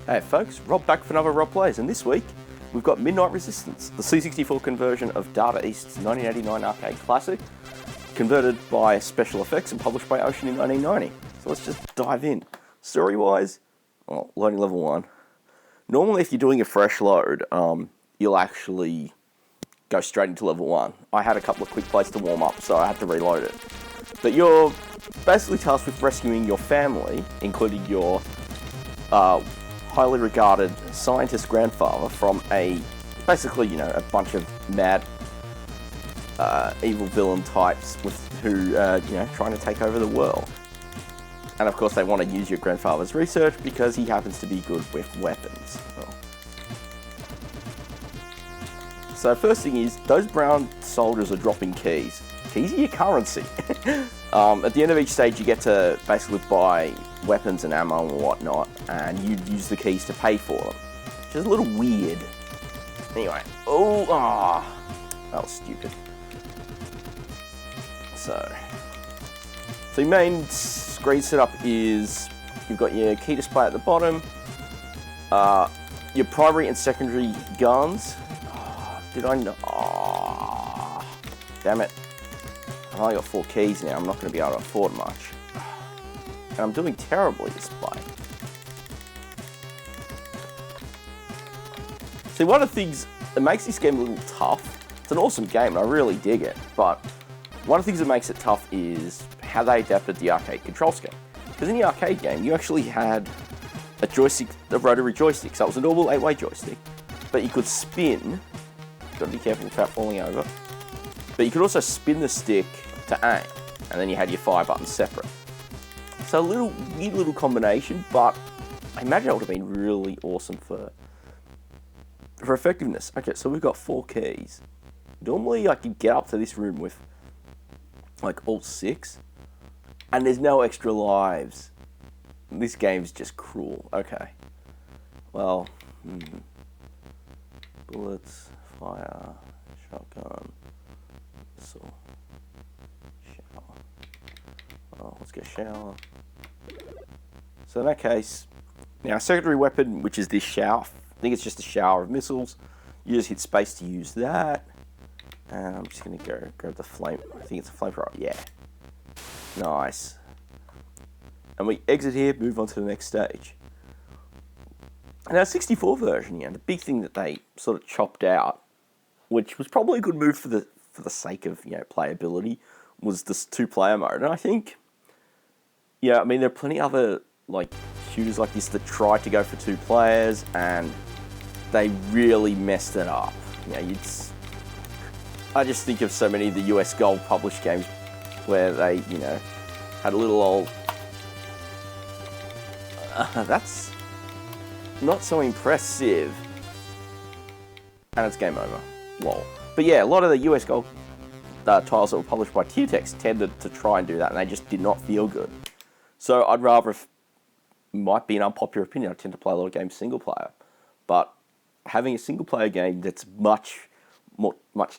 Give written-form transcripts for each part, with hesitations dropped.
Hey folks, Rob back for another Rob Plays, and this week we've got Midnight Resistance, the C64 conversion of Data East's 1989 arcade classic, converted by Special Effects and published by Ocean in 1990. So let's just dive in. Story-wise, well, loading level 1. Normally if you're doing a fresh load, you'll actually go straight into level 1. I had a couple of quick plays to warm up, so I had to reload it. But you're basically tasked with rescuing your family, including your highly regarded scientist grandfather from a bunch of mad evil villain types who trying to take over the world. And of course they want to use your grandfather's research because he happens to be good with weapons. So first thing is, those brown soldiers are dropping keys. Keys are your currency. At the end of each stage you get to basically buy weapons and ammo and whatnot, and you use the keys to pay for them, which is a little weird. Anyway, that was stupid. So the main screen setup is, you've got your key display at the bottom, your primary and secondary guns. Did I know? Damn it. I've only got 4 keys now, I'm not going to be able to afford much. And I'm doing terribly this play. See, one of the things that makes this game a little tough, it's an awesome game and I really dig it, but one of the things that makes it tough is how they adapted the arcade control scheme. Because in the arcade game, you actually had a joystick, a rotary joystick, so it was a normal 8-way joystick, but you could spin, got to be careful without falling over, but you could also spin the stick to aim, and then you had your fire buttons separate. So a weird little combination, but I imagine it would have been really awesome for effectiveness. Okay, so we've got 4 keys. Normally I could get up to this room with like all 6, and there's no extra lives. This game's just cruel. Okay. Well, bullets, fire, shotgun, missile, shower. Oh, let's get shower. So in that case, now secondary weapon, which is this shower, I think it's just a shower of missiles. You just hit space to use that. And I'm just going to go grab the flame. I think it's a flamethrower. Yeah. Nice. And we exit here, move on to the next stage. And our 64 version, the big thing that they sort of chopped out, which was probably a good move for the sake of playability, was this 2-player mode. And I think, there are plenty other shooters like this that tried to go for 2 players, and they really messed it up. I just think of so many of the US Gold published games where they, had a little old. That's not so impressive. And it's game over. Lol. But yeah, a lot of the US Gold titles that were published by Tiertex tended to try and do that, and they just did not feel good. So I'd rather, might be an unpopular opinion, I tend to play a lot of games single player. But having a single player game that's much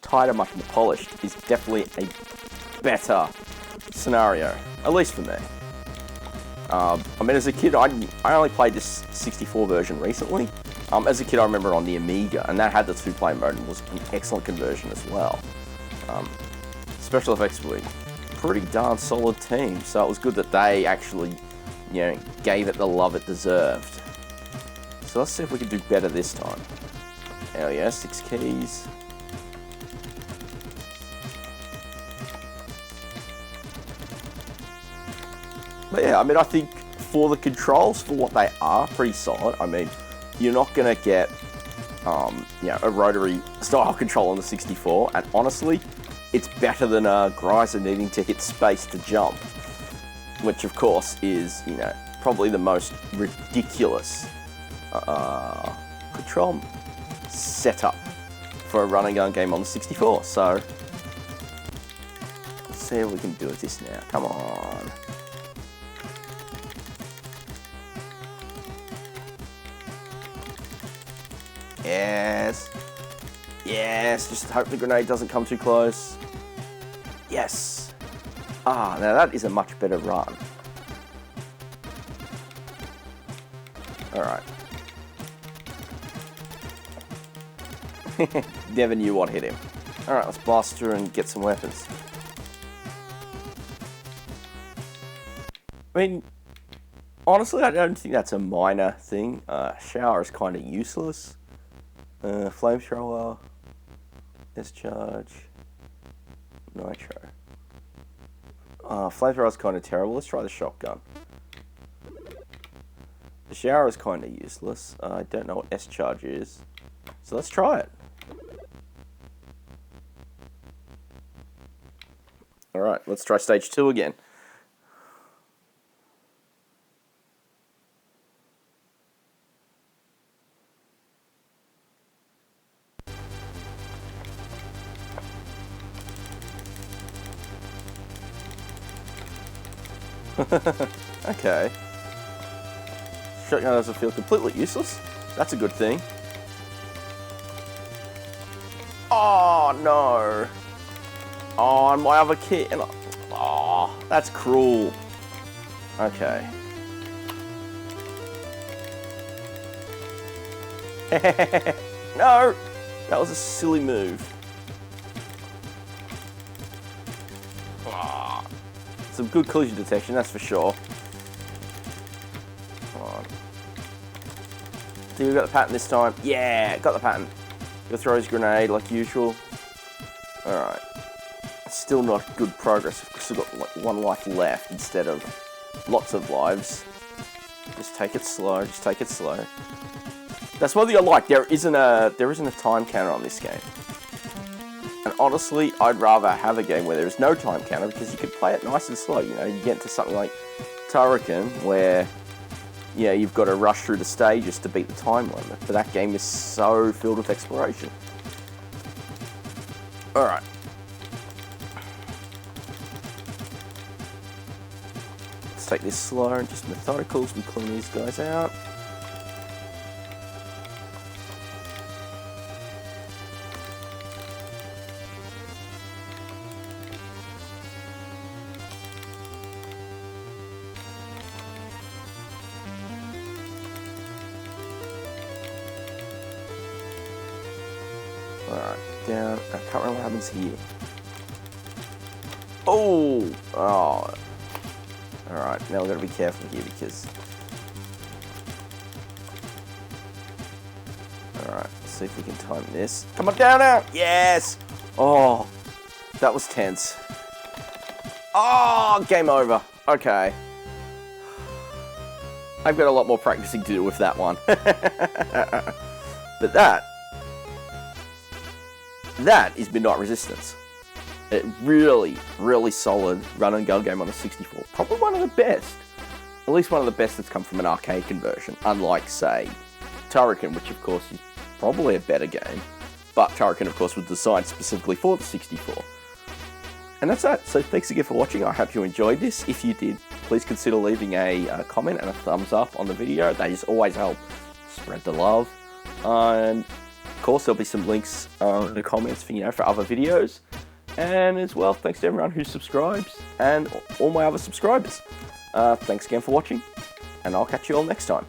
tighter, much more polished is definitely a better scenario, at least for me. As a kid, I only played this 64 version recently. As a kid, I remember on the Amiga, and that had the 2-player mode and was an excellent conversion as well. Special Effects were a pretty darn solid team, so it was good that they actually, gave it the love it deserved. So let's see if we can do better this time. Hell yeah, 6 keys. But yeah, I think for the controls, for what they are, pretty solid. You're not going to get, a rotary style control on the 64, and honestly, it's better than a Greiser needing to hit space to jump, which of course is, probably the most ridiculous control setup for a run and gun game on the 64. So let's see if we can do this now. Come on. Yes. Yes, just hope the grenade doesn't come too close. Yes. Now that is a much better run. Alright. Never knew what hit him. Alright, let's blast through and get some weapons. I mean, honestly, I don't think that's a minor thing. Shower is kind of useless. Flamethrower, discharge, nitro. Flamethrower is kind of terrible. Let's try the shotgun. The shower is kind of useless. I don't know what S-charge is, so let's try it. Alright, let's try stage 2 again. Okay. Shotgun doesn't feel completely useless. That's a good thing. Oh no! Oh, and my other kit, and oh, that's cruel. Okay. No! That was a silly move. Oh, some good collision detection, that's for sure. Come on. Do you got the pattern this time? Yeah, got the pattern. Go throw his grenade like usual. Alright. Still not good progress. I've still got like 1 life left instead of lots of lives. Just take it slow, just take it slow. That's one thing I like. There isn't a time counter on this game. And honestly, I'd rather have a game where there is no time counter because you can play it nice and slow. You know, you get into something like Turrican where, yeah, you've got to rush through the stages to beat the time limit. But that game is so filled with exploration. Alright. Let's take this slow and just methodical as we clean these guys out. Alright, down. I can't remember what happens here. Oh! Oh. Alright, now we've got to be careful here because... Alright, let's see if we can time this. Come on, down now! Yes! Oh, that was tense. Oh, game over. Okay. I've got a lot more practicing to do with that one. But that is Midnight Resistance. A really, really solid run and gun game on a 64. Probably one of the best. At least one of the best that's come from an arcade conversion. Unlike, say, Turrican, which of course is probably a better game. But Turrican, of course, was designed specifically for the 64. And that's that. So thanks again for watching. I hope you enjoyed this. If you did, please consider leaving a comment and a thumbs up on the video. They just always help spread the love. And of course, there'll be some links in the comments for, for other videos. And as well, thanks to everyone who subscribes and all my other subscribers. Thanks again for watching, and I'll catch you all next time.